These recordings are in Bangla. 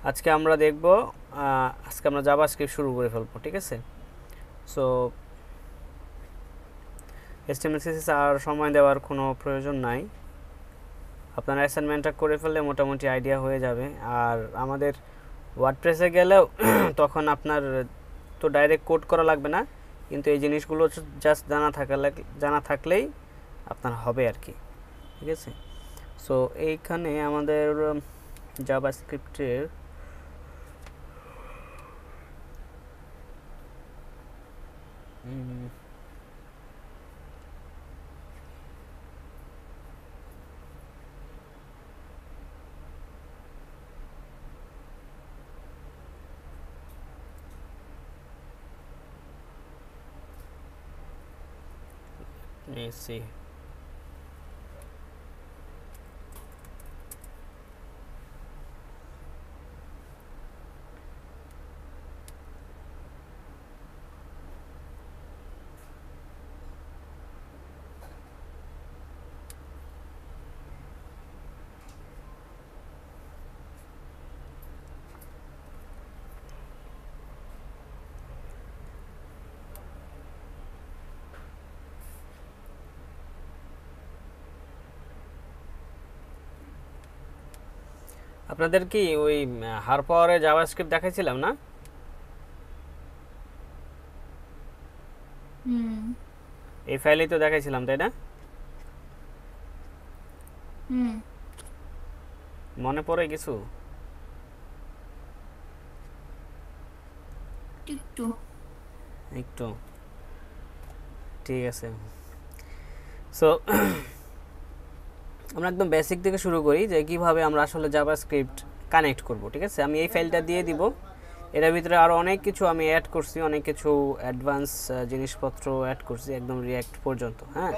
আজকে আমরা দেখব আজকে আমরা জাভাস্ক্রিপ্ট শুরু করে ফেলবো, ঠিক আছে। সো HTML CSS আর সময় দেওয়ার কোনো প্রয়োজন নাই, আপনারা অ্যাসাইনমেন্টটা করে ফেললে মোটামুটি আইডিয়া হয়ে যাবে। আর আমাদের ওয়ার্ডপ্রেসে গেলেও তখন আপনার তো ডাইরেক্ট কোড করা লাগবে না, কিন্তু এই জিনিসগুলো জাস্ট জানা থাকলেই আপনার হবে আর কি, ঠিক আছে। সো এইখানে আমাদের জাভাস্ক্রিপ্টের see. আপনাদের কি ওই হারপাওয়ারে জাভাস্ক্রিপ্ট দেখাইছিলাম না? এই ফাইলেই তো দেখাইছিলাম, তাই না? মনে পড়ে কিছু? একটু ঠিক আছে। সো আমরা একদম বেসিক থেকে শুরু করি যে কিভাবে আমরা আসলে জাভাস্ক্রিপ্ট কানেক্ট করব, ঠিক আছে। আমি এই ফাইলটা দিয়ে দিব, এর ভিতরে আরও অনেক কিছু আমি অ্যাড করছি, অনেক কিছু অ্যাডভান্স জিনিসপত্র অ্যাড করছি, একদম রিয়্যাক্ট পর্যন্ত। হ্যাঁ,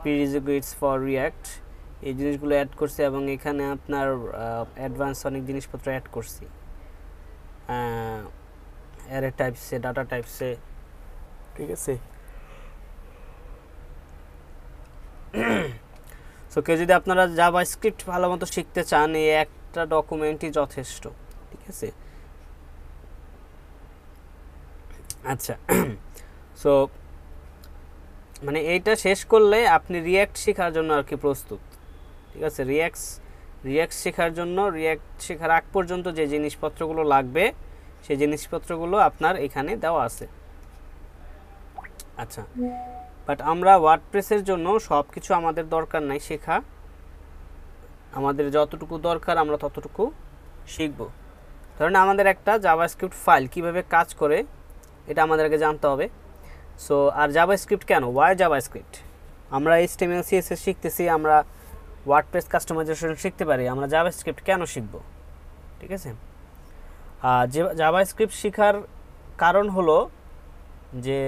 প্রিরিকুইজিটস ফর রিয়্যাক্ট, এই জিনিসগুলো অ্যাড করছি, এবং এখানে আপনার অ্যাডভান্স অনেক জিনিসপত্র অ্যাড করছি অ্যারে টাইপসে, ডাটা টাইপসে, ঠিক আছে। সো কেউ যদি আপনারা জাভাস্ক্রিপ্ট ভালো মতো শিখতে চান, এই একটা ডকুমেন্টই যথেষ্ট, ঠিক আছে। আচ্ছা, সো মানে এইটা শেষ করলে আপনি রিয়্যাক্ট শেখার জন্য আর কি প্রস্তুত, ঠিক আছে। রিয়্যাক্ট শেখার জন্য, রিয়্যাক্ট শেখার আগ পর্যন্ত যে জিনিসপত্রগুলো লাগবে সেই জিনিসপত্রগুলো আপনার এখানে দেওয়া আছে। আচ্ছা, বাট আমরা ওয়ার্ডপ্রেসের জন্য সব কিছু আমাদের দরকার নাই শেখা, আমাদের যতটুকু দরকার আমরা ততটুকু শিখব। ধরেন আমাদের একটা জাভাস্ক্রিপ্ট ফাইল কিভাবে কাজ করে এটা আমাদেরকে জানতে হবে। সো আর জাভাস্ক্রিপ্ট কেন, ওয়াই জাভাস্ক্রিপ্ট? আমরা HTML CSS শিখতেছি, আমরা ওয়ার্ডপ্রেস কাস্টমাইজেশন শিখতে পারি, আমরা জাভাস্ক্রিপ্ট কেন শিখব, ঠিক আছে। জাভাস্ক্রিপ্ট শেখার কারণ হলো যে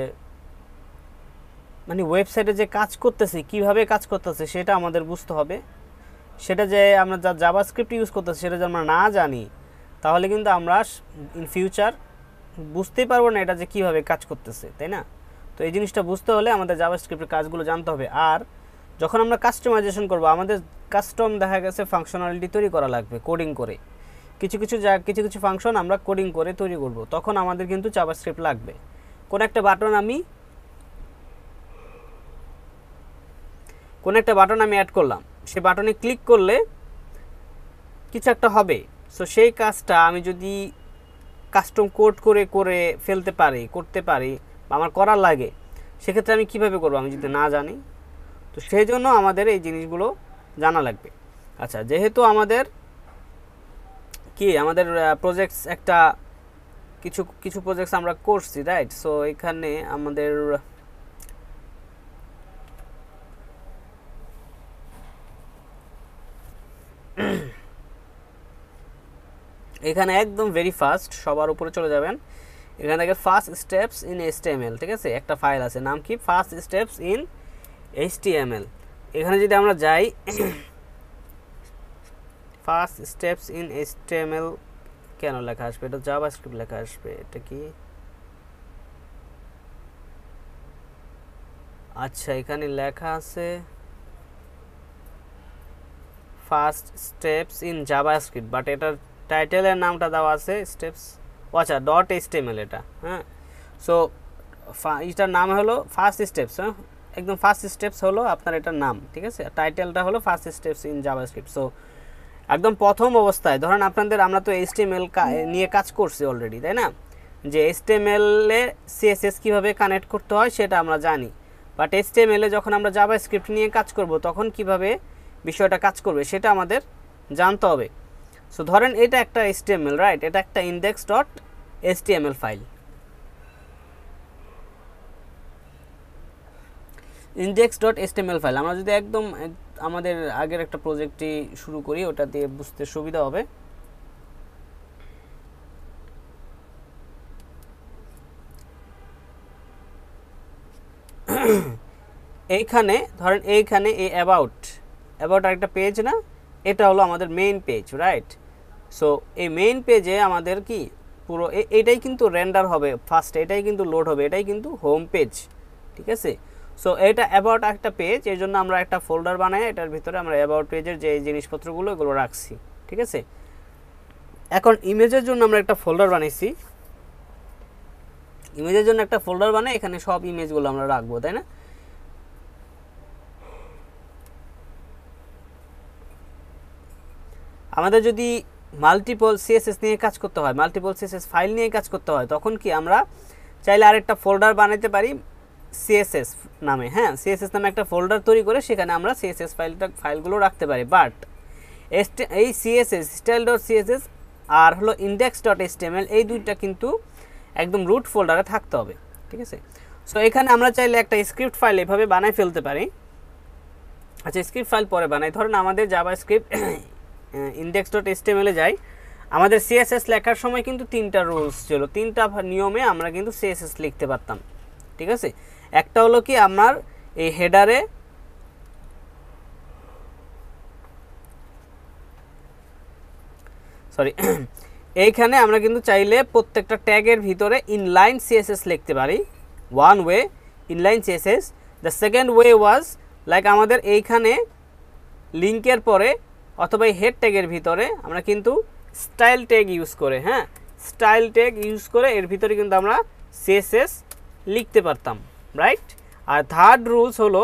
মানে ওয়েবসাইটে যে কাজ করতেছে, কিভাবে কাজ করতেছে সেটা আমাদের বুঝতে হবে। সেটা যে আমরা যা জাভাস্ক্রিপ্ট ইউজ করতেছি সেটা যদি আমরা না জানি, তাহলে কিন্তু আমরা ইন ফিউচার বুঝতেই পারবো না এটা যে কীভাবে কাজ করতেছে, তাই না? তো এই জিনিসটা বুঝতে হলে আমাদের জাভাস্ক্রিপ্টের কাজগুলো জানতে হবে। আর যখন আমরা কাস্টমাইজেশন করব, আমাদের কাস্টম দেখা গেছে ফাংশনালিটি তৈরি করা লাগবে কোডিং করে, কিছু কিছু ফাংশন আমরা কোডিং করে তৈরি করব, তখন আমাদের কিন্তু জাভাস্ক্রিপ্ট লাগবে। কোন একটা বাটন আমি অ্যাড করলাম, সেই বাটনে ক্লিক করলে কিছু একটা হবে। সো সেই কাজটা আমি যদি কাস্টম কোড করে করতে পারি বা আমার করার লাগে, সেক্ষেত্রে আমি কিভাবে করব আমি যদি না জানি? তো সেই জন্য আমাদের এই জিনিসগুলো জানা লাগবে। আচ্ছা, যেহেতু আমাদের প্রজেক্টস একটা কিছু প্রজেক্টস আমরা করছি, রাইট? সো এখানে আমাদের এখানে একদম ভেরি ফার্স্ট সবার উপরে চলে যাবেন, এখানে থেকে ফার্স্ট স্টেপস ইন HTML, ঠিক আছে। একটা ফাইল আছে, নাম কি? First steps in HTML। এখানে যদি আমরা যাই, ফার্স্ট স্টেপস ইন HTML কেন লেখা আসবে? এটা জাভাস্ক্রিপ্ট লেখা আসবে, এটা কি? আচ্ছা, এখানে লেখা আছে first steps in JavaScript, but এটার টাইটেলের নামটা দেওয়া আছে স্টেপস, আচ্ছা .html এটা, হ্যাঁ। সো এটার নাম হলো ফার্স্ট স্টেপস, হ্যাঁ, একদম ফার্স্ট স্টেপস হলো আপনার এটার নাম, ঠিক আছে। টাইটেলটা হলো first steps in JavaScript. So একদম প্রথম অবস্থায় ধরেন আপনাদের, আমরা তো HTML নিয়ে কাজ করছি অলরেডি, তাই না, যে HTML এ CSS কীভাবে কানেক্ট করতে হয় সেটা আমরা জানি, বাট HTML এ যখন আমরা জাভাস্ক্রিপ্ট নিয়ে কাজ করব তখন কিভাবে বিষয়টা কাজ করবে সেটা আমাদের জানতে হবে। সো ধরেন এটা একটা HTML, রাইট, এটা একটা index.html ফাইল। index.html ফাইল আমরা যদি একদম আমাদের আগের একটা প্রজেক্টটি শুরু করি, ওটা দিয়ে বুঝতে সুবিধা হবে। এইখানে ধরেন এইখানে এই অ্যাবাউট একটা পেজ না, এটা হলো আমাদের মেইন পেজ, রাইট। সো এই মেইন পেজে আমাদের কি পুরো এটাই কিন্তু রেন্ডার হবে ফার্স্ট, এটাই কিন্তু লোড হবে, এটাই কিন্তু হোম পেজ, ঠিক আছে। সো এটা অ্যাবাউট একটা পেজ, এই জন্য আমরা একটা ফোল্ডার বানাই, এটার ভিতরে আমরা অ্যাবাউট পেজের যে জিনিসপত্রগুলো এগুলো রাখছি, ঠিক আছে। এখন ইমেজের জন্য আমরা একটা ফোল্ডার বানাইছি, ইমেজের জন্য একটা ফোল্ডার বানাই, এখানে সব ইমেজগুলো আমরা রাখবো, তাই না। আমাদের যদি মাল্টিপল CSS নিয়ে কাজ করতে হয়, মাল্টিপল CSS ফাইল নিয়ে কাজ করতে হয়, তখন কি আমরা চাইলে আরেকটা ফোল্ডার বানাইতে পারি CSS নামে, হ্যাঁ, CSS নামে একটা ফোল্ডার তৈরি করে সেখানে আমরা CSS ফাইলগুলো রাখতে পারি। বাট এই CSS style.css আর হলো index.html এই দুইটা কিন্তু একদম রুট ফোল্ডারে থাকতে হবে, ঠিক আছে। সো এখানে আমরা চাইলে একটা স্ক্রিপ্ট ফাইল এভাবে বানাই ফেলতে পারি। আচ্ছা, স্ক্রিপ্ট ফাইল পরে বানাই। ধরুন আমাদের জাভাস্ক্রিপ্ট index.html এ যাই, আমাদের CSS লেখার সময় কিন্তু তিনটা রুলস ছিল, তিনটা নিয়মে আমরা কিন্তু CSS লিখতে পারতাম, ঠিক আছে। একটা হলো কি আমার এই হেডারে এইখানে আমরা কিন্তু চাইলে প্রত্যেকটা ট্যাগের ভিতরে ইনলাইন CSS লিখতে পারি, one way inline CSS। The second way was like আমাদের এইখানে লিঙ্কের পরে অথবা এই হেড ট্যাগের ভিতরে আমরা কিন্তু স্টাইল ট্যাগ ইউজ করে, হ্যাঁ, স্টাইল ট্যাগ ইউজ করে এর ভিতরে কিন্তু আমরা CSS লিখতে পারতাম, রাইট। আর থার্ড রুলস হলো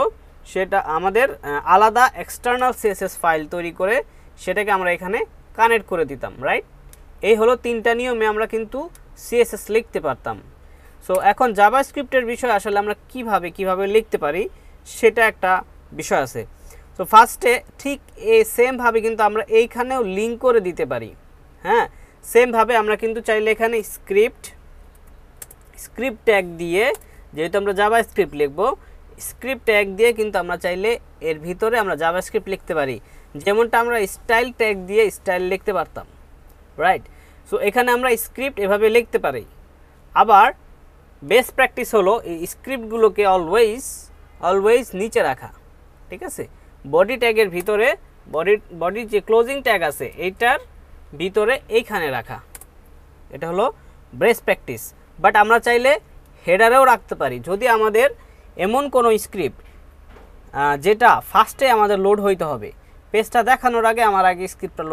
সেটা আমাদের আলাদা এক্সটার্নাল CSS ফাইল তৈরি করে সেটাকে আমরা এখানে কানেক্ট করে দিতাম, রাইট। এই হলো তিনটা নিয়মে আমরা কিন্তু CSS লিখতে পারতাম। সো এখন জাভাস্ক্রিপ্টের বিষয় আসলে আমরা কিভাবে লিখতে পারি সেটা একটা বিষয় আছে। তো ফার্স্টে ঠিক সেমভাবে কিন্তু আমরা এইখানেও লিঙ্ক করে দিতে পারি, হ্যাঁ, সেমভাবে আমরা কিন্তু চাইলে এখানে স্ক্রিপ্ট ট্যাগ দিয়ে, যেহেতু আমরা জাভাস্ক্রিপ্ট লিখব, স্ক্রিপ্ট ট্যাগ দিয়ে কিন্তু আমরা চাইলে এর ভিতরে আমরা জাভাস্ক্রিপ্ট লিখতে পারি, যেমনটা আমরা স্টাইল ট্যাগ দিয়ে স্টাইল লিখতে পারতাম, রাইট। সো এখানে আমরা স্ক্রিপ্ট এভাবে লিখতে পারি। আবার বেস্ট প্র্যাকটিস হলো এই স্ক্রিপ্টগুলোকে অলওয়েজ নিচে রাখা, ঠিক আছে। বডি ট্যাগের ভিতরে বডির যে ক্লোজিং ট্যাগ আছে এইটার ভিতরে এইখানে রাখা, এটা হলো বেস্ট প্র্যাকটিস। বাট আমরা চাইলে হেডারেও রাখতে পারি, যদি আমাদের এমন কোনো স্ক্রিপ্ট যেটা ফার্স্টে আমাদের লোড হইতে হবে, পেজটা দেখানোর আগে আমার আগে স্ক্রিপ্টটা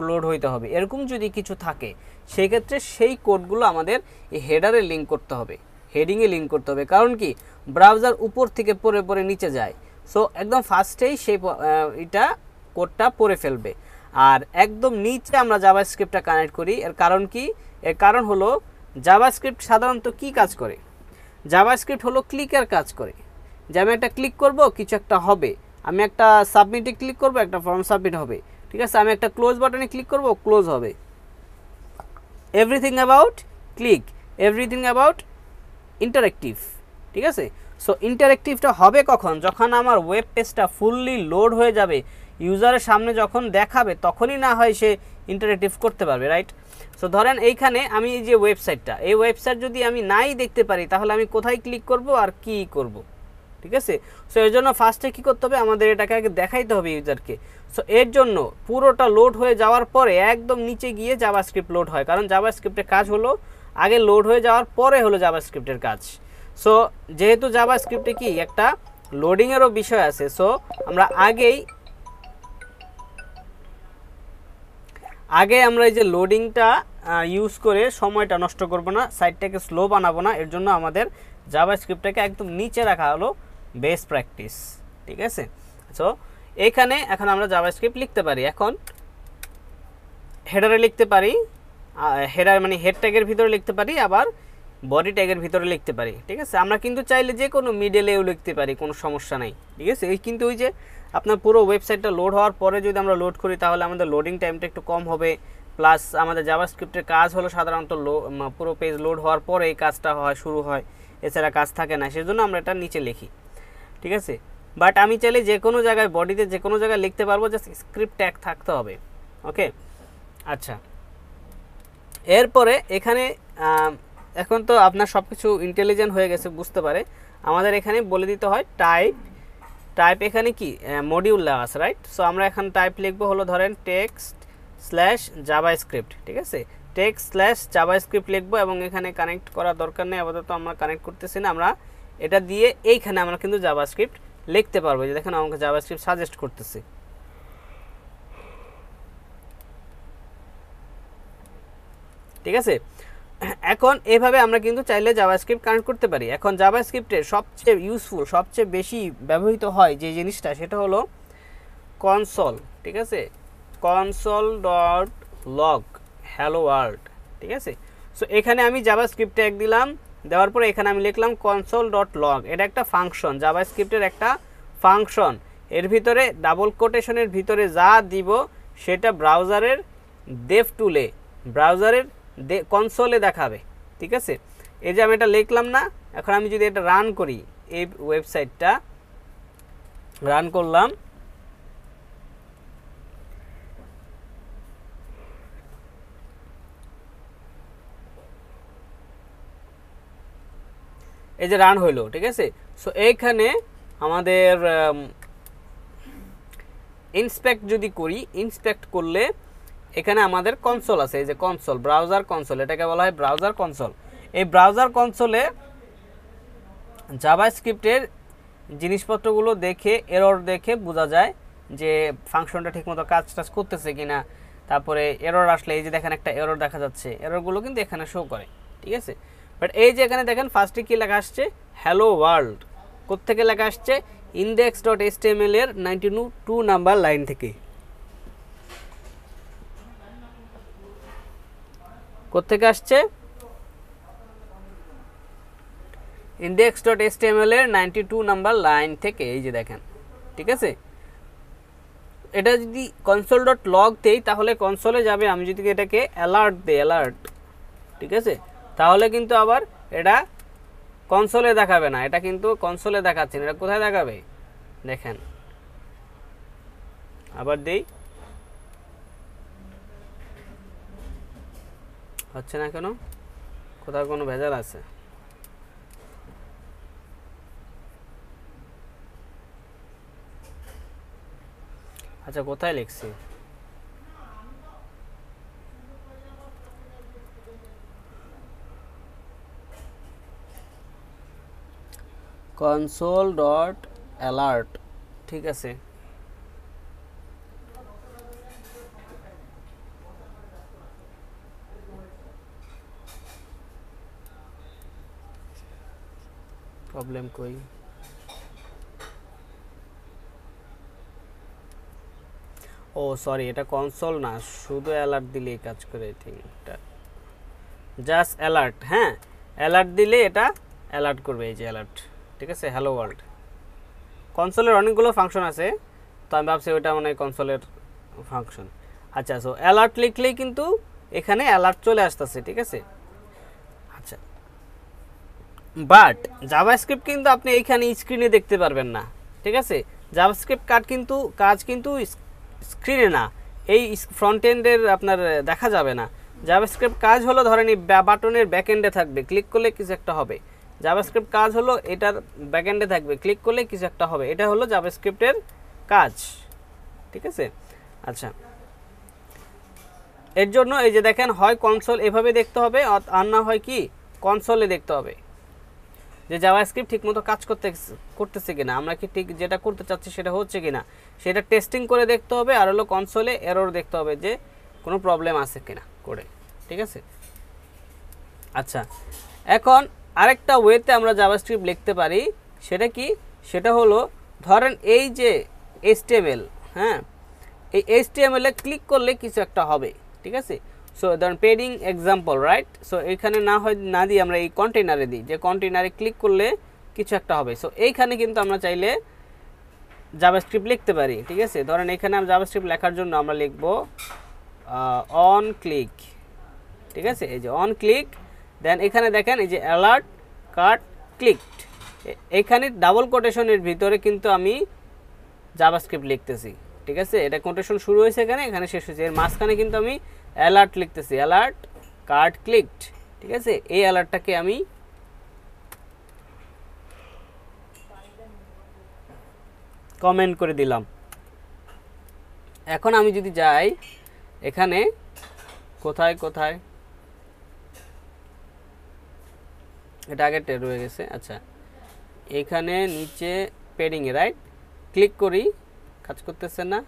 লোড হইতে হবে, এরকম যদি কিছু থাকে সেই ক্ষেত্রে সেই কোডগুলো আমাদের এই হেডারে লিঙ্ক করতে হবে, হেডিংয়ে লিঙ্ক করতে হবে। কারণ কি ব্রাউজার উপর থেকে পড়ে নিচে যায়, সো একদম ফার্স্টেই সেই এটা কোডটা পড়ে ফেলবে। আর একদম নিচে আমরা জাভাস্ক্রিপ্টটা কানেক্ট করি, এর কারণ কি? এর কারণ হলো জাভাস্ক্রিপ্ট সাধারণত কি কাজ করে? জাভাস্ক্রিপ্ট হলো ক্লিকের কাজ করে, যে আমি একটা ক্লিক করব কিছু একটা হবে, আমি একটা সাবমিটে ক্লিক করব একটা ফর্ম সাবমিট হবে, ঠিক আছে, আমি একটা ক্লোজ বাটনে ক্লিক করব ক্লোজ হবে। Everything about click, everything about interactive, ঠিক আছে। সো ইন্টারেক্টিভটা হবে কখন? যখন আমার ওয়েব পেজটা ফুললি লোড হয়ে যাবে, ইউজারের সামনে যখন দেখাবে তখনই না হয় সে ইন্টারেক্টিভ করতে পারবে, রাইট। সো ধরেন এইখানে আমি এই যে ওয়েবসাইটটা, এই ওয়েবসাইট যদি আমি নাই দেখতে পারি তাহলে আমি কোথায় ক্লিক করব আর কি করব, ঠিক আছে। সো এর জন্য ফার্স্টে কী করতে হবে, আমাদের এটাকে আগে দেখাইতে হবে ইউজারকে। সো এর জন্য পুরোটা লোড হয়ে যাওয়ার পরে একদম নিচে গিয়ে জাভাস্ক্রিপ্ট লোড হয়, কারণ জাভাস্ক্রিপ্টের কাজ হলো আগে লোড হয়ে যাওয়ার পরে হলো জাভাস্ক্রিপ্টের কাজ। সো যেহেতু জাভাস্ক্রিপ্টে কি একটা লোডিংয়েরও বিষয় আছে, সো আমরা আগে আমরা এই যে লোডিংটা ইউজ করে সময়টা নষ্ট করব না, সাইটটাকে স্লো বানাবো না, এর জন্য আমাদের জাভাস্ক্রিপ্টটাকে একদম নিচে রাখা হলো বেস্ট প্র্যাকটিস। ঠিক আছে, সো এখানে এখন আমরা জাভাস্ক্রিপ্ট লিখতে পারি। এখন হেডারে লিখতে পারি, হেডার মানে হেড ট্যাগের ভিতরে লিখতে পারি, আবার বডি ট্যাগের ভিতরে লিখতে পারি। ঠিক আছে, আমরা কিন্তু চাইলে যে কোনো মিডলেও লিখতে পারি, কোনো সমস্যা নাই। ঠিক আছে, এই কিন্তু ওই যে আপনার পুরো ওয়েবসাইটটা লোড হওয়ার পরে যদি আমরা লোড করি তাহলে আমাদের লোডিং টাইমটা একটু কম হবে, প্লাস আমাদের জাভাস্ক্রিপ্টের কাজ হলো সাধারণত পুরো পেজ লোড হওয়ার পরে এই কাজটা শুরু হয়, এছাড়া কাজ থাকে না, সেজন্য আমরা এটা নিচে লিখি। ঠিক আছে, বাট আমি চাইলে যে কোনো জায়গায় বডিতে যে কোনো জায়গায় লিখতে পারবো, জাস্ট স্ক্রিপ্ট ট্যাগ থাকতে হবে। ওকে, আচ্ছা, এরপরে এখানে এখন তো আপনার সব কিছু ইন্টেলিজেন্ট হয়ে গেছে, বুঝতে পারে। আমাদের এখানে বলে দিতে হয় টাইপ এখানে কি মডিউল দেওয়া আছে, রাইট? সো আমরা এখন টাইপ লিখবো হলো ধরেন text/javascript। ঠিক আছে, text/javascript লিখবো, এবং এখানে কানেক্ট করার দরকার নেই, আপাতত আমরা কানেক্ট করতেছি না। আমরা এটা দিয়ে এইখানে আমরা কিন্তু জাভাস্ক্রিপ্ট লিখতে পারবো। যে দেখেন আমাকে জাভাস্ক্রিপ্ট সাজেস্ট করতেছে। ঠিক আছে, এখন এভাবে আমরা কিন্তু চাইলে জাভাস্ক্রিপ্ট কানেক্ট করতে পারি। এখন জাভাস্ক্রিপ্টের সবচেয়ে ইউজফুল, সবচেয়ে বেশি ব্যবহৃত হয় যে জিনিসটা, সেটা হলো কনসোল। ঠিক আছে, console.log hello world। ঠিক আছে, সো এখানে আমি জাভাস্ক্রিপ্ট ট্যাগ দিলাম, দেওয়ার পরে এখানে আমি লিখলাম console.log। এটা একটা ফাংশন, জাভাস্ক্রিপ্টের একটা ফাংশন। এর ভিতরে ডাবল কোটেশনের ভিতরে যা দিব সেটা ব্রাউজারের ডেভ টুলে, ব্রাউজারের কনসোলে দেখাবে। ঠিক আছে, এই যে আমি এটা লিখলাম না, এখন আমি যদি এটা রান করি, এই ওয়েবসাইটটা রান করলাম, এই যে রান হইলো। ঠিক আছে, সো এইখানে আমাদের ইন্সপেক্ট যদি করি, ইন্সপেক্ট করলে এখানে আমাদের কনসোল আছে, এই যে কনসোল, ব্রাউজার কনসোল, এটাকে বলা হয় ব্রাউজার কনসোল। এই ব্রাউজার কনসোলে জাভাস্ক্রিপ্টের জিনিসপত্রগুলো দেখে, এরর দেখে বোঝা যায় যে ফাংশনটা ঠিকমতো কাজ করতেছে কিনা। তারপরে এরর আসলে এই যে দেখেন একটা এরর দেখা যাচ্ছে, এররগুলো কিন্তু এখানে শো করে। ঠিক আছে, বাট এই যে এখানে দেখেন ফার্স্টে কি লেখা আসছে, হ্যালো ওয়ার্ল্ড। কোত্থেকে লেখা আসছে? index.html এর 92 নাম্বার লাইন থেকে। কোত্থেকে আসছে? index.html এর 92 নাম্বার লাইন থেকে, এই যে দেখেন। ঠিক আছে, এটা যদি console.log দেই তাহলে কনসোলে যাবে। আমি যদি এটাকে অ্যালার্ট দেই, অ্যালার্ট, ঠিক আছে, তাহলে কিন্তু আবার এটা কনসোলে দেখাবে না, এটা কিন্তু কনসোলে দেখাচ্ছে না। এটা কোথায় দেখাবে দেখেন, আবার দেই, হচ্ছে না কেন? কোথাও কোনো ভেজাল আছে? আচ্ছা, কোথায় লিখছি? console.alert। ঠিক আছে, প্রবলেম কই? ও সরি, এটা কনসোল না, শুধু অ্যালার্ট দিলেই কাজ করে। এটা জাস্ট অ্যালার্ট। হ্যাঁ, অ্যালার্ট দিলে এটা অ্যালার্ট করবে, এই যে অ্যালার্ট। ঠিক আছে, হ্যালো ওয়ার্ল্ড। কনসোলের অনেকগুলো ফাংশন আছে, তো আমি ভাবছি ওইটা মানে কনসোলের ফাংশন। আচ্ছা, সো অ্যালার্ট লিখলেই কিন্তু এখানে অ্যালার্ট চলে আসতেছে। ঠিক আছে, আচ্ছা, বাট জাভাস্ক্রিপ্ট কিন্তু আপনি এইখানে স্ক্রিনে দেখতে পারবেন না। ঠিক আছে, জাভাস্ক্রিপ্ট কাজ কিন্তু স্ক্রিনে না, এই ফ্রন্ট এন্ডের আপনার দেখা যাবে না। জাভাস্ক্রিপ্ট কাজ হলো ধরেন এই বাটনের ব্যাক এন্ডে থাকবে, ক্লিক করলে কিছু একটা হবে। জাভাস্ক্রিপ্ট কাজ হলো এটার ব্যাক এন্ডে থাকবে, ক্লিক করলে কিছু একটা হবে। এটা হলো জাভাস্ক্রিপ্টের কাজ। ঠিক আছে, আচ্ছা, এর জন্য এই যে দেখেন, হয় কনসোল এভাবে দেখতে হবে, আর না হয় কি কনসোলে দেখতে হবে যে জাভাস্ক্রিপ্ট ঠিকমতো কাজ করতেছে কিনা, আমরা কি ঠিক যেটা করতে চাচ্ছি সেটা হচ্ছে কিনা, সেটা টেস্টিং করে দেখতে হবে। আর হলো কনসোলে এরর দেখতে হবে যে কোনো প্রবলেম আছে কিনা করে, ঠিক আছে। আচ্ছা, এখন আরেকটা ওয়েতে আমরা জাভাস্ক্রিপ্ট লিখতে পারি, সেটা কি, সেটা হলো ধরেন এই যে HTML, হ্যাঁ, এই HTML এ ক্লিক করলে কিছু একটা হবে, ঠিক আছে। সো ধরেন পেডিং এক্সাম্পল, রাইট। সো এখানে না দিয়ে আমরা এই কন্টেনারে দিই, যে কন্টেনারে ক্লিক করলে কিছু একটা হবে। সো এইখানে কিন্তু আমরা চাইলে জাভাস্ক্রিপ্ট লিখতে পারি, ঠিক আছে। ধরেন এখানে আমরা জাভাস্ক্রিপ্ট লেখার জন্য আমরা লিখব অন ক্লিক, ঠিক আছে। এই যে অন ক্লিক, দেন এখানে দেখেন এই যে অ্যালার্ট কার্ট ক্লিকড, এখানে ডাবল কোটেশনের ভিতরে কিন্তু আমি জাভাস্ক্রিপ্ট লিখতেছি, ঠিক আছে। এটা কোটেশন শুরু হয়েছে এখানে, এখানে শেষ হয়েছে, এর মাঝখানে কিন্তু আমি অ্যালার্ট লিখতেছি, অ্যালার্ট কার্ট ক্লিকড, ঠিক আছে। এই অ্যালার্টটাকে আমি কমেন্ট করে দিলাম। এখন আমি যদি যাই এখানে, কোথায় এটা আগে রয়ে গেছে, আচ্ছা এখানে নিচে পেডিংয়ে, রাইট, ক্লিক করি, কাজ করতেছে না,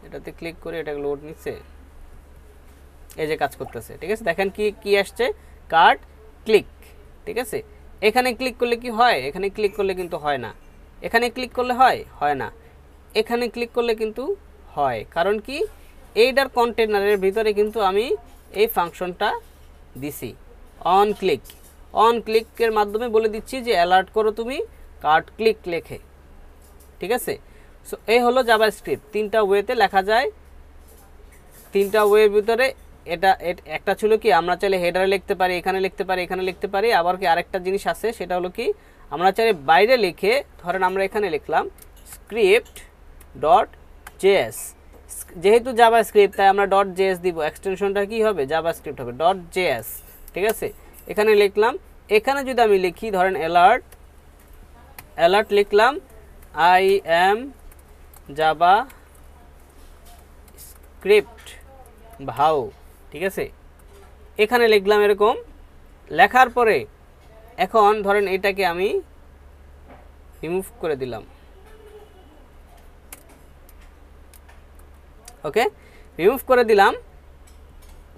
এটাতে ক্লিক করি, এটা লোড নিচ্ছে, এই যে কাজ করতেছে, ঠিক আছে। দেখেন কি আসছে, কার্ট ক্লিক, ঠিক আছে। এখানে ক্লিক করলে কি হয়, এখানে ক্লিক করলে কিন্তু হয় না, এখানে ক্লিক করলে হয় না, এখানে ক্লিক করলে কিন্তু হয়, কারণ কি এইটার কন্টেনারের ভিতরে কিন্তু আমি এই ফাংশনটা দিছি অন ক্লিকের মাধ্যমে বলে দিচ্ছি যে অ্যালার্ট করো তুমি কার্ট ক্লিক লেখে, ঠিক আছে। সো এই হলো জাভাস্ক্রিপ্ট, তিনটা ওয়েতে লেখা যায়, তিনটা ওয়ের ভিতরে এটা একটা ছিল কি, আমরা চাইলে হেডারে লিখতে পারি, এখানে লিখতে পারি, এখানে লিখতে পারি, আবার কি আরেকটা জিনিস আছে, সেটা হলো কি আমরা চাইলে বাইরে লিখে, ধরেন আমরা এখানে লিখলাম script.js, যেহেতু জাভাস্ক্রিপ্ট তাই আমরা .js দিব, এক্সটেনশনটা কি হবে, জাভাস্ক্রিপ্ট হবে .js, ঠিক আছে। এখানে লিখলাম, এখানে যদি আমি লিখি ধরেন অ্যালার্ট লিখলাম I am জাভাস্ক্রিপ্ট ভাউ, ঠিক আছে। এখানে লিখলাম এরকম, লেখার পরে এখন ধরেন এটাকে আমি রিমুভ করে দিলাম, ওকে, রিমুভ করে দিলাম।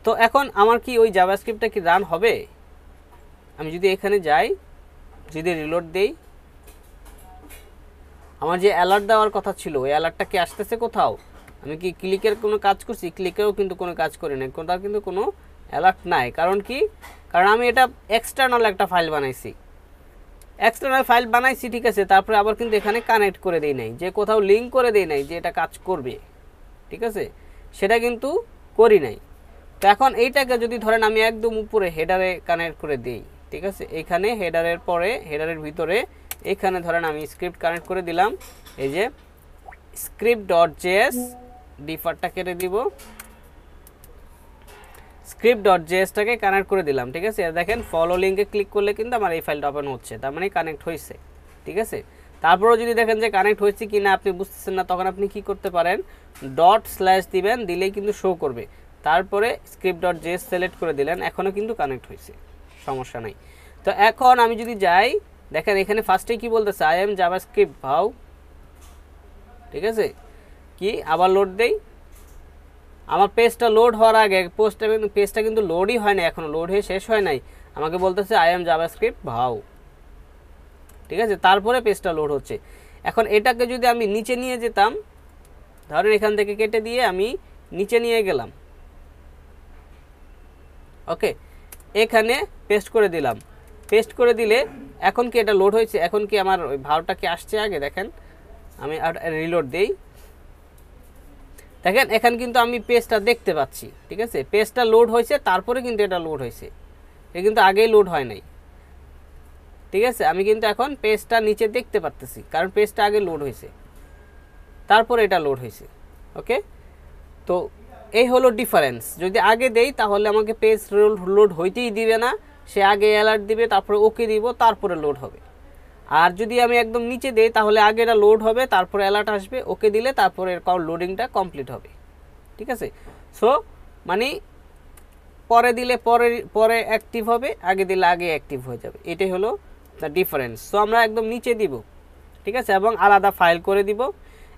তো এখন আমার কি ওই জাভাস্ক্রিপ্টটা কি রান হবে, আমি যদি এখানে যাই, যদি রিলোড দেই, আমার যে অ্যালার্ট দেওয়ার কথা ছিল ওই অ্যালার্টটা কি আসতেছে কোথাও, আমি কি ক্লিকের কোনো কাজ করছি, ক্লিকেও কিন্তু কোনো কাজ করি না, কোথাও কিন্তু কোনো অ্যালার্ট নাই, কারণ কি, কারণ আমি এটা এক্সটার্নাল একটা ফাইল বানাইছি, ঠিক আছে। তারপরে আবার কিন্তু এখানে কানেক্ট করে দেই নাই, যে কোথাও লিঙ্ক করে দেই নাই যে এটা কাজ করবে, ঠিক আছে, সেটা কিন্তু করি নাই। তো এখন এইটাকে যদি ধরেন আমি একদম উপরে হেডারে কানেক্ট করে দিই, ঠিক আছে, এইখানে হেডারের পরে হেডারের ভিতরে এখানে ধরেন আমি স্ক্রিপ্ট কানেক্ট করে দিলাম, এই যে script.js, ডিফল্টটা কেটে দিব, script.js-টাকে কানেক্ট করে দিলাম, ঠিক আছে। দেখেন ফলো লিঙ্কে ক্লিক করলে কিন্তু আমার এই ফাইলটা ওপেন হচ্ছে, তার মানে কানেক্ট হয়েছে, ঠিক আছে। তারপরেও যদি দেখেন যে কানেক্ট হয়েছে কি না আপনি বুঝতেছেন না, তখন আপনি কি করতে পারেন, / দিবেন, দিলেই কিন্তু শো করবে, তারপরে script.js সিলেক্ট করে দিলেন, এখনও কিন্তু কানেক্ট হয়েছে, সমস্যা নাই। তো এখন আমি যদি যাই, দেখেন এখানে ফার্স্টে কি বলতেছে, I am জাভাস্ক্রিপ্ট ভাউ, ঠিক আছে। কি আবার লোড দেই, আমার পেজটা লোড হওয়ার আগে পেজটা কিন্তু লোডই হয় না, এখনো লোড হয়ে শেষ হয় নাই, আমাকে বলতেছে I am জাভাস্ক্রিপ্ট ভাউ, ঠিক আছে। তারপরে পেজটা লোড হচ্ছে। এখন এটাকে যদি আমি নিচে নিয়ে যেতাম, ধরেন এখান থেকে কেটে দিয়ে আমি নিচে নিয়ে গেলাম, ওকে, এখানে পেস্ট করে দিলাম, পেস্ট করে দিলে এখন কি এটা লোড হয়েছে, এখন কি আমার ওই ভাউটা কি আসছে আগে, দেখেন আমি রিলোড দেই, দেখেন এখন কিন্তু আমি পেজটা দেখতে পাচ্ছি, ঠিক আছে, পেজটা লোড হয়েছে, তারপরে কিন্তু এটা লোড হয়েছে, এটা কিন্তু আগেই লোড হয় নাই, ঠিক আছে। আমি কিন্তু এখন পেজটা নিচে দেখতে পারতেছি, কারণ পেজটা আগে লোড হয়েছে, তারপরে এটা লোড হয়েছে, ওকে। তো এই হলো ডিফারেন্স, যদি আগে দেই তাহলে আমাকে পেজ লোড হইতেই দিবে না, সে আগে অ্যালার্ট দিবে, তারপরে ওকে দিব, তারপরে লোড হবে। আর যদি আমি একদম নিচে দেই তাহলে আগে এটা লোড হবে, তারপরে অ্যালার্ট আসবে, ওকে দিলে তারপরে লোডিংটা কমপ্লিট হবে, ঠিক আছে। সো মানে পরে দিলে পরে অ্যাক্টিভ হবে, আগে দিলে আগে অ্যাক্টিভ হয়ে যাবে, এটাই হলো দ্য ডিফারেন্স। সো আমরা একদম নিচে দিব, ঠিক আছে, এবং আলাদা ফাইল করে দিব।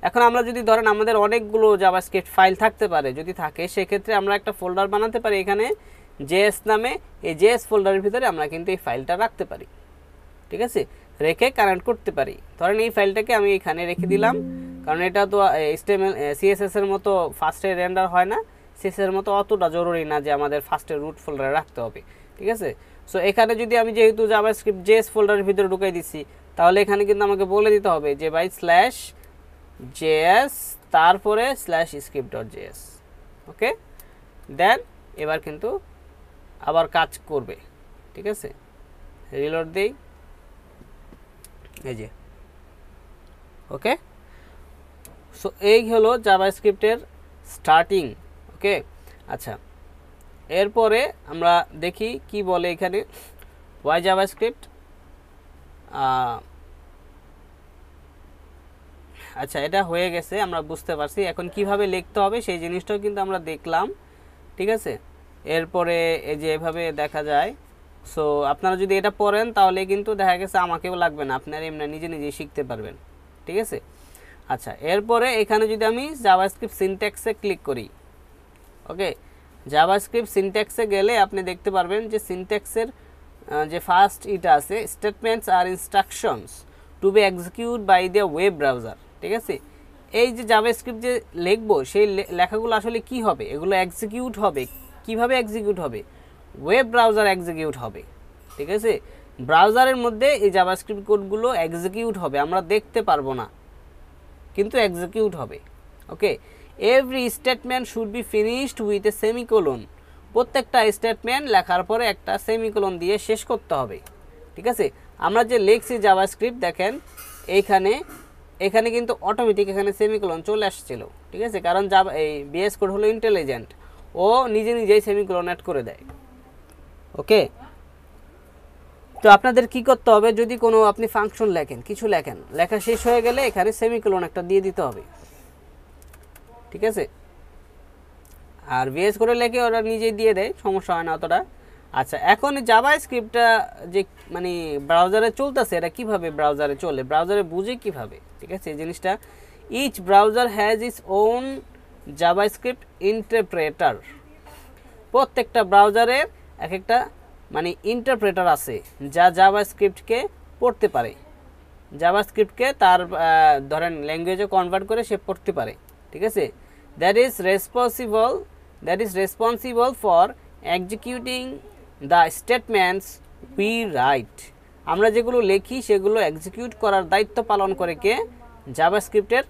এখন আমরা যদি ধরেন আমাদের অনেকগুলো জাভাস্ক্রিপ্ট ফাইল থাকতে পারে, যদি থাকে সেক্ষেত্রে আমরা একটা ফোল্ডার বানাতে পারি এখানে জেএস নামে। এই জেএস ফোল্ডারের ভিতরে আমরা কিন্তু এই ফাইলটা রাখতে পারি, ঠিক আছে, রেখে কানেক্ট করতে পারি। ধরেন এই ফাইলটাকে আমি এখানে রেখে দিলাম, কারণ এটা তো HTML CSS এর মতো ফার্স্টে রেন্ডার হয় না, CSS এর মতো অতটা জরুরি না যে আমাদের ফার্স্টে রুট ফোল্ডারে রাখতে হবে, ঠিক আছে। সো এখানে যদি আমি যেহেতু জাভাস্ক্রিপ্ট জেএস ফোল্ডারের ভিতরে ঢুকাই দিচ্ছি, তাহলে এখানে কিন্তু আমাকে বলে দিতে হবে যে ভাই /js তারপরে /script.js, ওকে। দেন এবার কিন্তু আবার কাজ করবে, ঠিক আছে। রিলোড দেই, এই যে ওকে। সো এই হলো জাভাস্ক্রিপ্টের স্টার্টিং, ওকে। আচ্ছা, এরপরে আমরা দেখি কি বলে এখানে ওয়াই জাভাস্ক্রিপ্ট। আচ্ছা, এটা হয়ে গেছে, আমরা বুঝতে পারছি। এখন কিভাবে লিখতে হবে সেই জিনিসটাও কিন্তু আমরা দেখলাম, ঠিক আছে। এরপরে এই যে এভাবে দেখা যায়। সো আপনারা যদি এটা পড়েন তাহলে কিন্তু দেখা গেছে আমাকেও লাগবে না, আপনারা এমনি নিজে নিজেই শিখতে পারবেন, ঠিক আছে। আচ্ছা, এরপরে এখানে যদি আমি জাভাস্ক্রিপ্ট সিনট্যাক্সে ক্লিক করি, ওকে, জাভাস্ক্রিপ্ট সিনট্যাক্সে গেলে আপনি দেখতে পারবেন যে সিনট্যাক্সের যে ফার্স্ট এটা আছে, স্টেটমেন্টস আর instructions to be executed by the web browser, ঠিক আছে। এই যে জাভাস্ক্রিপ্ট যে লিখবো সেই লেখাগুলো আসলে কি হবে, এগুলো এক্সিকিউট হবে। কিভাবে এক্সিকিউট হবে? ওয়েব ব্রাউজার এক্সিকিউট হবে, ঠিক আছে। ব্রাউজারের মধ্যে এই জাভাস্ক্রিপ্ট কোডগুলো এক্সিকিউট হবে, আমরা দেখতে পারবো না কিন্তু এক্সিকিউট হবে, okay. Every statement should be finished with a semicolon. প্রত্যেকটা স্টেটমেন্ট লেখার পরে একটা সেমিকোলন দিয়ে শেষ করতে হবে, ঠিক আছে। আমরা যে লিখছি জাভাস্ক্রিপ্ট দেখেন এখানে কিন্তু অটোমেটিক এখানে সেমিকোলন চলে আসছিল, ঠিক আছে, কারণ এই বিএস কোড হলো ইন্টেলিজেন্ট, ও নিজে নিজেই সেমিকোলন অ্যাড করে দেয়, ওকে। তো আপনাদের কি করতে হবে, যদি কোনো আপনি ফাংশন লেখেন, কিছু লেখেন, লেখা শেষ হয়ে গেলে এখানে সেমিকোলন একটা দিয়ে দিতে হবে, ঠিক আছে। আর ভিএস করে লেখে ওরা নিজেই দিয়ে দেয়, সমস্যা হয় না অতটা। আচ্ছা, এখন জাভাস্ক্রিপ্টটা যে মানে ব্রাউজারে চলতেছে, এটা কিভাবে ব্রাউজারে চলে, ব্রাউজারে বুঝে কিভাবে, ঠিক আছে, এই জিনিসটা। Each browser has its own JavaScript interpreter. প্রত্যেকটা ব্রাউজারের এক একটা মানে ইন্টারপ্রেটার আছে যা জাভাস্ক্রিপ্টকে পড়তে পারে, জাভাস্ক্রিপ্টকে তার ধরেন ল্যাঙ্গুয়েজে কনভার্ট করে সে পড়তে পারে, ঠিক আছে। That is responsible for executing the statements we write. আমরা যেগুলো লিখি সেগুলো এক্সিকিউট করার দায়িত্ব পালন করে কে? জাভাস্ক্রিপ্টের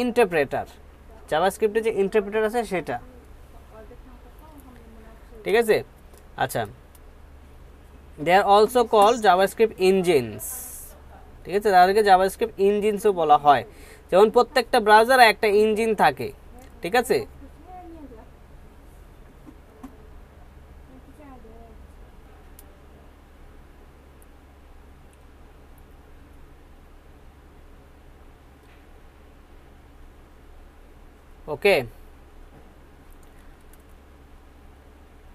ইন্টারপ্রেটার। জাভাস্ক্রিপ্টের যে ইন্টারপ্রেটার আছে সেটা, ঠিক আছে। আচ্ছা, they are also call JavaScript engines, ঠিক আছে, তাদেরকে জাভাস্ক্রিপ্ট ইঞ্জিনসও বলা হয়। যেমন প্রত্যেকটা ব্রাউজারে একটা ইঞ্জিন থাকে, ঠিক আছে। ওকে,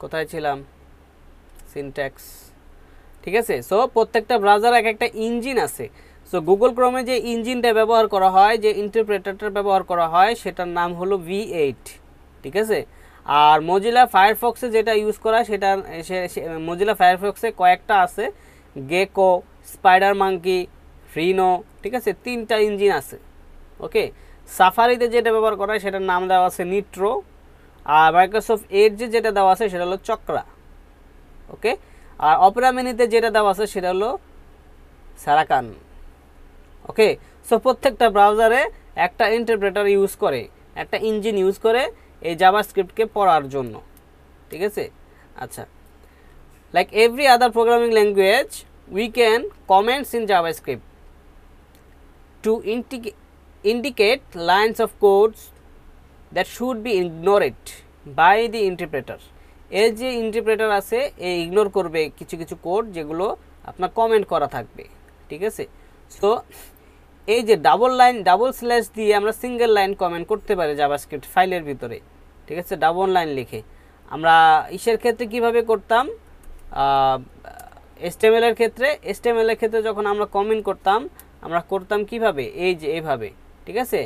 কোথায় ছিলাম? সিনট্যাক্স, ঠিক আছে। সো প্রত্যেকটা ব্রাউজারে এক একটা ইঞ্জিন আছে। সো গুগল ক্রোমে যে ইঞ্জিনটা ব্যবহার করা হয়, যে ইন্টারপ্রেটারটা ব্যবহার করা হয়, সেটার নাম হলো V8, ঠিক আছে। আর মজিলা ফায়ারফক্সে যেটা ইউজ করা সেটা মজিলা ফায়ারফক্সে কয়েকটা আছে, গেকো, স্পাইডার মাঙ্কি, ফ্রিনো, ঠিক আছে, 3টা ইঞ্জিন আছে, ওকে। সাফারিতে যেটা ব্যবহার করা হয় সেটার নাম দেওয়া আছে নিট্রো, আর মাইক্রোসফট এডজে যেটা দেওয়া আছে সেটা হলো চক্রা, ওকে। আর অপেরা মিনিতে যেটা দেওয়া আছে সেটা হলো সারাকান, ওকে। সো প্রত্যেকটা ব্রাউজারে একটা ইন্টারপ্রেটার ইউজ করে, একটা ইঞ্জিন ইউজ করে এই জাভাস্ক্রিপ্টকে পড়ার জন্য, ঠিক আছে। আচ্ছা, like every other programming language we can comments in JavaScript to indicate lines of codes that should be ignored by the interpreter. এই যে ইন্টারপ্রেটার আছে এই ইগনোর করবে কিছু কিছু কোড যেগুলো আপনার কমেন্ট করা থাকবে, ঠিক আছে। সো এই যে ডাবল স্ল্যাশ দিয়ে আমরা সিঙ্গেল লাইন কমেন্ট করতে পারি জাভাস্ক্রিপ্ট ফাইলের ভিতরে, ঠিক আছে, ডাবল লাইন লিখে। আমরা ইসের ক্ষেত্রে কিভাবে করতাম, HTML এর ক্ষেত্রে যখন আমরা কমেন্ট করতাম, আমরা করতাম কিভাবে, এই যে এইভাবে, ঠিক আছে,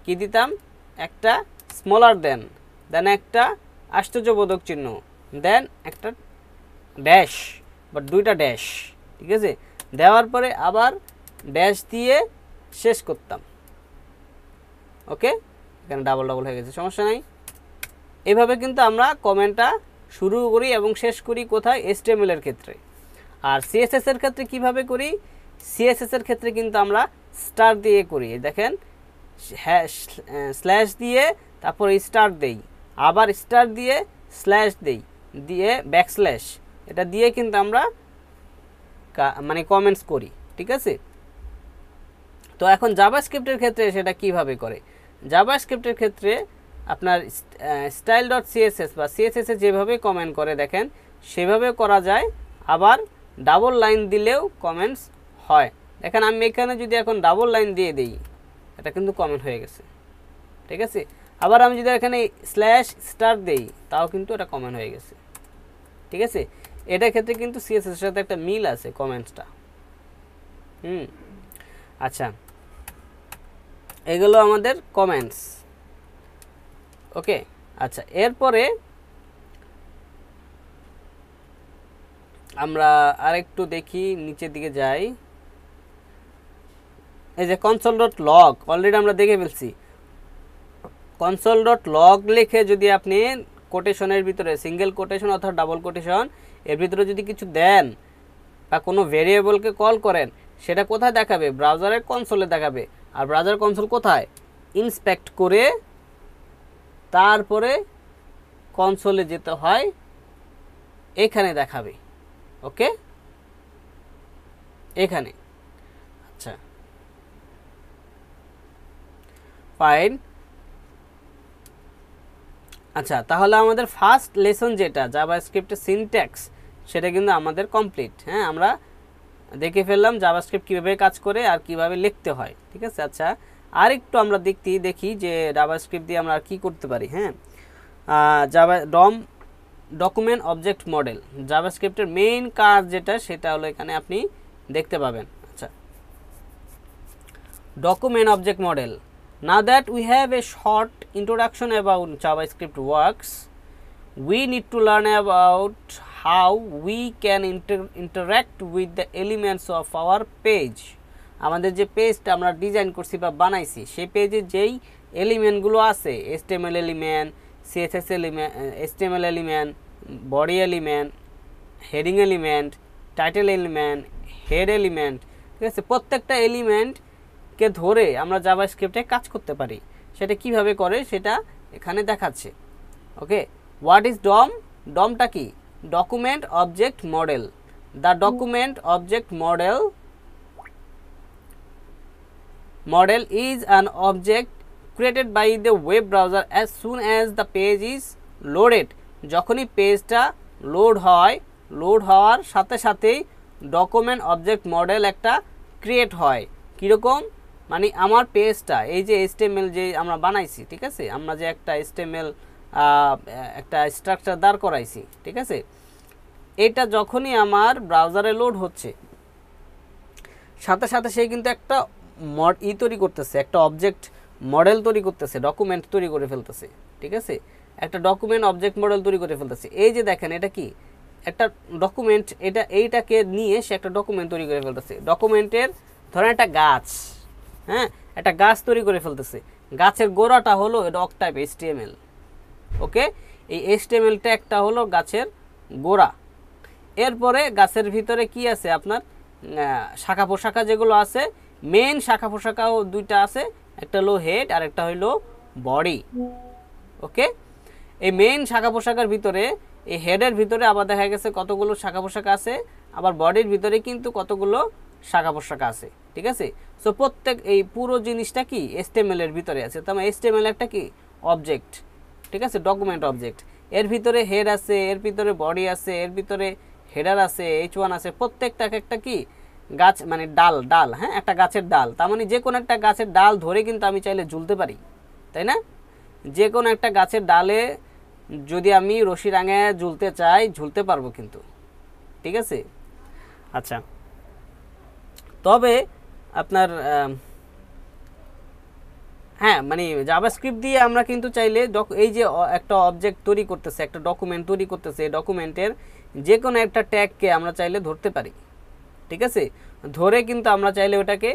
কি দিতাম, একটা স্মলার দেন একটা আশ্চর্যবোধক চিহ্ন, দেন একটা ড্যাশ বা দুইটা ড্যাশ, ঠিক আছে, দেওয়ার পরে আবার ড্যাশ দিয়ে শেষ করতাম। ওকে, এখানে ডাবল হয়ে গেছে, সমস্যা নাই। এভাবে কিন্তু আমরা কমেন্টটা শুরু করি এবং শেষ করি কোথায়, HTML এর ক্ষেত্রে। আর CSS এর ক্ষেত্রে কিভাবে করি, CSS এর ক্ষেত্রে কিন্তু আমরা স্টার দিয়ে করি। দেখেন, স্ল্যাশ দিয়ে তারপর স্টার দেই, আবার স্টার দিয়ে স্ল্যাশ দেই, দিয়ে ব্যাকস্ল্যাশ, এটা দিয়ে কিন্তু আমরা মানে কমেন্টস করি, ঠিক আছে। তো এখন জাভাস্ক্রিপ্টের ক্ষেত্রে সেটা কিভাবে করে, জাভাস্ক্রিপ্টের ক্ষেত্রে আপনার style.css বা CSS এ যেভাবে কমেন্ট করে দেখেন সেভাবে করা যায়, আবার ডাবল লাইন দিলেও কমেন্টস হয়। দেখেন আমি এখানে যদি এখন ডাবল লাইন দিয়ে দিই, এটা কিন্তু কমেন্ট হয়ে গেছে, ঠিক আছে। আবার আমি যদি এখানে স্ল্যাশ স্টার দেই, তাও কিন্তু এটা কমেন্ট হয়ে গেছে, ঠিক আছে। এটার ক্ষেত্রে কিন্তু CSS এর সাথে একটা মিল আছে কমেন্টসটা। আচ্ছা, এগুলো আমাদের কমেন্টস। ওকে, আচ্ছা, এরপরে আমরা আরেকটু দেখি, নিচের দিকে যাই। এই যে console.log অলরেডি আমরা দেখে ফেলছি। console.log লিখে যদি আপনি কোটেশনের ভিতরে সিঙ্গেল কোটেশন অথবা ডাবল কোটেশন এর ভিতরে যদি কিছু দেন বা কোনো ভেরিয়েবলকে কল করেন, সেটা কোথায় দেখাবে, ব্রাউজারের কনসোলে দেখাবে। আর ব্রাউজার কনসোল কোথায়, ইন্সপেক্ট করে তারপরে কনসোলে যেতে হয়, এখানে দেখাবে। ওকে, এখানে। আচ্ছা, ফাইন। আচ্ছা, তাহলে আমাদের ফার্স্ট লেসন যেটা জাভাস্ক্রিপ্টের সিনট্যাক্স, সেটা কিন্তু আমাদের কমপ্লিট। হ্যাঁ, আমরা দেখে ফেললাম জাভাস্ক্রিপ্ট কীভাবে কাজ করে আর কিভাবে লিখতে হয়, ঠিক আছে। আচ্ছা, আর একটু আমরা দেখি যে জাভাস্ক্রিপ্ট দিয়ে আমরা আর কী করতে পারি। হ্যাঁ, ডকুমেন্ট অবজেক্ট মডেল, জাভাস্ক্রিপ্টের মেইন কাজ যেটা, সেটা হলো এখানে আপনি দেখতে পাবেন। আচ্ছা, document object model. Now that we have a short introduction about JavaScript works, we need to learn about how we can interact with the elements of our page. আমাদের যে পেজটা আমরা ডিজাইন করছি বা বানাইছি, সেই পেজে যেই এলিমেন্টগুলো আছে, HTML element, CSS element, HTML element, body element, heading element, title element, head element, ঠিক আছে, প্রত্যেকটা এলিমেন্টকে ধরে আমরা জাভাস্ক্রিপ্টে কাজ করতে পারি। সেটা কিভাবে করে সেটা এখানে দেখাচ্ছে। ওকে, হোয়াট ইজ ডম, ডমটা কি, document object model. The document object model is an object created by the web browser as soon as the page is loaded. যখনই পেজটা লোড হওয়ার সাথে সাথেই ডকুমেন্ট অবজেক্ট মডেল একটা ক্রিয়েট হয়। কীরকম, মানে আমার পেজটা, এই যে HTML যে আমরা বানাইছি, ঠিক আছে, আমরা যে একটা HTML একটা স্ট্রাকচার দাঁড় করাইছি, ঠিক আছে, এটা যখনই আমার ব্রাউজারে লোড হচ্ছে, সাথে সাথে সে কিন্তু একটা তৈরি করতেছে, একটা অবজেক্ট মডেল তৈরি করতেছে, ডকুমেন্ট তৈরি করে ফেলতেছে, ঠিক আছে, একটা ডকুমেন্ট অবজেক্ট মডেল তৈরি করে ফেলতেছে। এই যে দেখেন, এটা কি, একটা ডকুমেন্ট, এইটাকে নিয়ে সে একটা ডকুমেন্ট তৈরি করে ফেলতেছে। ডকুমেন্টের ধরেন একটা গাছ, হ্যাঁ, একটা গাছ তৈরি করে ফেলতেছে, গাছের গোড়াটা হলো ডক টাইপ HTML। ওকে, এই HTML ট্যাগটা হলো গাছের গোড়া। এরপরে গাছের ভিতরে কি আছে আপনার, শাখা পোশাখা যেগুলো আছে, মেন শাখা পোশাখাও দুইটা আছে, একটা হলো হেড আর একটা হলো বডি। ওকে, এই মেইন শাখা পোশাখার ভিতরে, এই হেডের ভিতরে আবার দেখা গেছে কতগুলো শাখা পোশাখা আছে, আবার বডির ভিতরে কিন্তু কতগুলো শাখা পোশাখা আছে, ঠিক আছে। সো প্রত্যেক এই পুরো জিনিসটা কি HTML এর ভিতরে আছে। তো HTML একটা কি অবজেক্ট, ঠিক আছে, ডকুমেন্ট অবজেক্ট। এর ভিতরে হেড আছে, এর ভিতরে বডি আছে, এর ভিতরে হেডার আছে, H1 আছে, প্রত্যেকটা একটা কি গাছ, মানে ডাল, হ্যাঁ, একটা গাছের ডাল। তার মানে যে কোনো একটা গাছের ডাল ধরে কিন্তু আমি চাইলে ঝুলতে পারি, তাই না? যে কোনো একটা গাছের ডালে যদি আমি রশি রাঙায় ঝুলতে চাই, ঝুলতে পারবো কিন্তু, ঠিক আছে। আচ্ছা, তবে আপনার হ্যাঁ মানে জাভাস্ক্রিপ্ট দিয়ে আমরা কিন্তু চাইলে এই যে একটা অবজেক্ট তৈরি করতেছে, একটা ডকুমেন্ট তৈরি করতেছে, এই ডকুমেন্টের যে কোনো একটা ট্যাগকে আমরা চাইলে ধরতে পারি। ঠিক আছে, ধরে কিন্তু আমরা চাইলে ওটাকে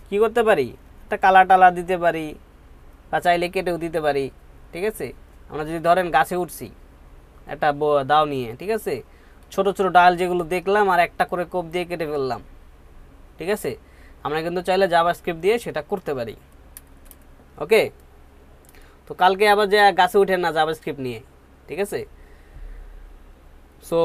কি করতে পারি, একটা কালার টালার দিতে পারি বা চাইলে কেটেও দিতে পারি। ঠিক আছে, আমরা যদি ধরেন গাছে উঠছি একটা দাও নিয়ে, ঠিক আছে, ছোট ছোট ডাল যেগুলো দেখলাম আর একটা করে কোপ দিয়ে কেটে ফেললাম। ঠিক আছে, আমরা কিন্তু চাইলে জাভাস্ক্রিপ্ট দিয়ে সেটা করতে পারি। ওকে, তো কালকে আবার যে গাছে উঠেন না জাভাস্ক্রিপ্ট নিয়ে। ঠিক আছে, সো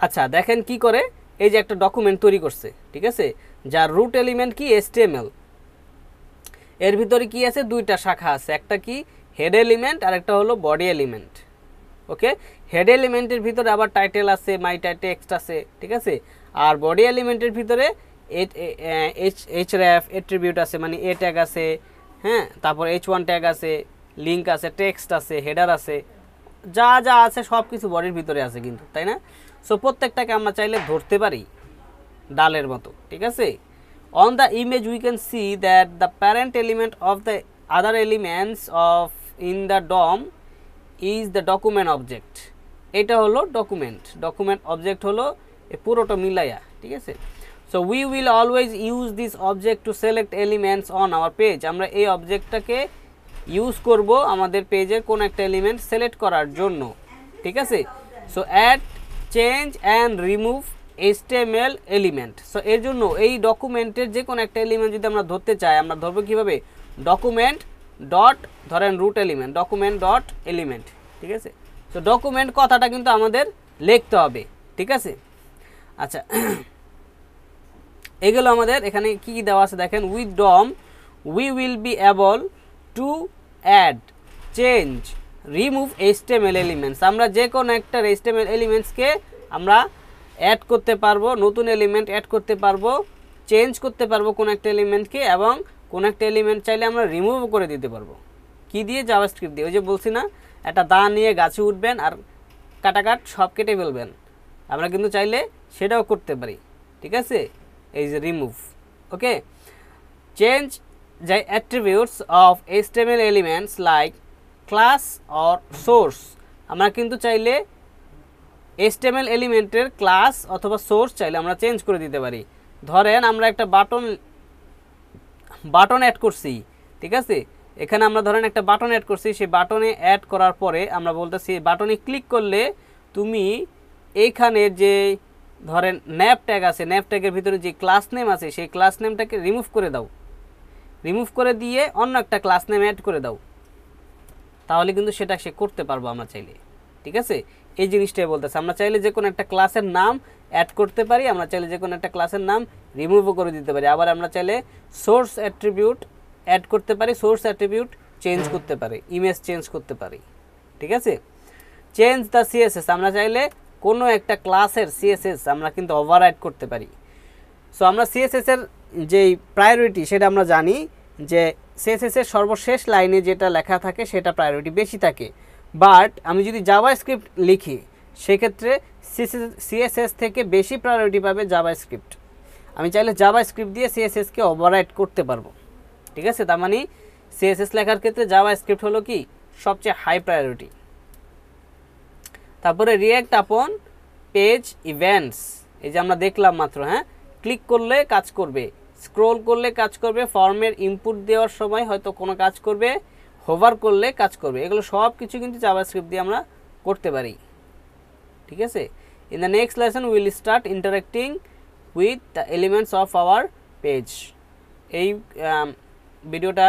আচ্ছা দেখেন কি করে, এই যে একটা ডকুমেন্ট তৈরি করছে, ঠিক আছে, যার রুট এলিমেন্ট কি HTML, এর ভিতরে কি আছে, দুইটা শাখা আছে, একটা কি হেড এলিমেন্ট আর একটা হলো বডি এলিমেন্ট। ওকে, হেড এলিমেন্টের ভিতরে আবার টাইটেল আছে, মাই টেক্সট আছে। ঠিক আছে, আর বডি এলিমেন্টের ভিতরে href অ্যাট্রিবিউট আছে, মানে এ ট্যাগ আছে, হ্যাঁ, তারপর h1 ট্যাগ আছে, লিঙ্ক আছে, টেক্সট আছে, হেডার আছে, যা যা আছে সব কিছু বডির ভিতরে আছে কিন্তু, তাই না? সো প্রত্যেকটাকে আমরা চাইলে ধরতে পারি ডালের মতো। ঠিক আছে, on the image we can see that the parent element of the other elements of in the DOM is the document object। এটা হলো document object হলো এই পুরোটা মিলাইয়া। ঠিক আছে, so we will always use this object to select elements on our page। আমরা এই অবজেক্টটাকে ইউজ করব আমাদের পেজের কোন একটা এলিমেন্ট সিলেক্ট করার জন্য। ঠিক আছে, so add change and remove HTML element. So এর জন্য এই ডকুমেন্টের যে কোনো একটা এলিমেন্ট যদি আমরা ধরতে চাই, আমরা ধরবো কীভাবে, ডকুমেন্ট ডট ধরেন root element, document dot element. ঠিক আছে, সো ডকুমেন্ট কথাটা কিন্তু আমাদের লিখতে হবে। ঠিক আছে, আচ্ছা এগুলো আমাদের এখানে কি কি দেওয়া আছে দেখেন, with DOM we will be able to add change remove HTML elements। আমরা যে কোনো একটা HTML এলিমেন্টসকে আমরা অ্যাড করতে পারবো, নতুন এলিমেন্ট অ্যাড করতে পারবো, চেঞ্জ করতে পারবো কোন একটা এলিমেন্টকে, এবং কোন একটা এলিমেন্ট চাইলে আমরা রিমুভ করে দিতে পারবো। কি দিয়ে, জাভাস্ক্রিপ্ট দিয়ে। ওই যে বলছি না, একটা দা নিয়ে গাছে উঠবেন আর কাটাকাট সব কেটে ফেলবেন, আমরা কিন্তু চাইলে সেটাও করতে পারি। ঠিক আছে, এই যে remove. Okay, change the attributes of HTML elements like class or source। আমরা কিন্তু চাইলে HTML এলিমেন্টের ক্লাস অথবা সোর্স চাইলে আমরা চেঞ্জ করে দিতে পারি। ধরেন আমরা একটা বাটন অ্যাড করছি। ঠিক আছে, এখানে আমরা ধরেন একটা বাটন অ্যাড করছি, সেই বাটনে অ্যাড করার পরে আমরা বলতেছি বাটনে ক্লিক করলে তুমি এইখানে যে ধরেন ন্যাপ ট্যাগ আছে, ন্যাপ ট্যাগের ভিতরে যে ক্লাস নেম আছে সেই ক্লাস নেমটাকে রিমুভ করে দাও, রিমুভ করে দিয়ে অন্য একটা ক্লাস নেম অ্যাড করে দাও, তাহলে কিন্তু সেটা সে করতে পারবো আমরা চাইলে। ঠিক আছে, এই জিনিসটাই বলতেছে, আমরা চাইলে যে কোনো একটা ক্লাসের নাম অ্যাড করতে পারি, আমরা চাইলে যে কোনো একটা ক্লাসের নাম রিমুভও করে দিতে পারি, আবার আমরা চাইলে সোর্স অ্যাট্রিবিউট অ্যাড করতে পারি, সোর্স অ্যাট্রিবিউট চেঞ্জ করতে পারি, ইমেজ চেঞ্জ করতে পারি। ঠিক আছে, চেঞ্জ দ্য CSS, আমরা চাইলে কোনো একটা ক্লাসের CSS আমরা কিন্তু ওভাররাইড করতে পারি। সো আমরা CSS এর যেই প্রায়োরিটি সেটা আমরা জানি যে CSS এর সর্বশেষ লাইনে যেটা লেখা থাকে সেটা প্রায়োরিটি বেশি থাকে, বাট আমি যদি জাভাস্ক্রিপ্ট লিখি সেক্ষেত্রে CSS থেকে বেশি প্রায়োরিটি পাবে জাভাস্ক্রিপ্ট। আমি চাইলে জাভাস্ক্রিপ্ট দিয়ে CSS-কে ওভাররাইড করতে পারবো। ঠিক আছে, তার মানে CSS লেখার ক্ষেত্রে জাভাস্ক্রিপ্ট হলো কি সবচেয়ে হাই প্রায়োরিটি। তারপরে রিঅ্যাক্ট আপন পেজ ইভেন্টস, এই যে আমরা দেখলাম মাত্র, হ্যাঁ, ক্লিক করলে কাজ করবে, স্ক্রল করলে কাজ করবে, ফর্মের ইনপুট দেওয়ার সময় হয়তো কোনো কাজ করবে, হোভার করলে কাজ করবে, এগুলো সব কিছু কিন্তু জাভাস্ক্রিপ্ট দিয়ে আমরা করতে পারি। ঠিক আছে, in the next lesson will start interacting with the elements of our page. এই ভিডিওটা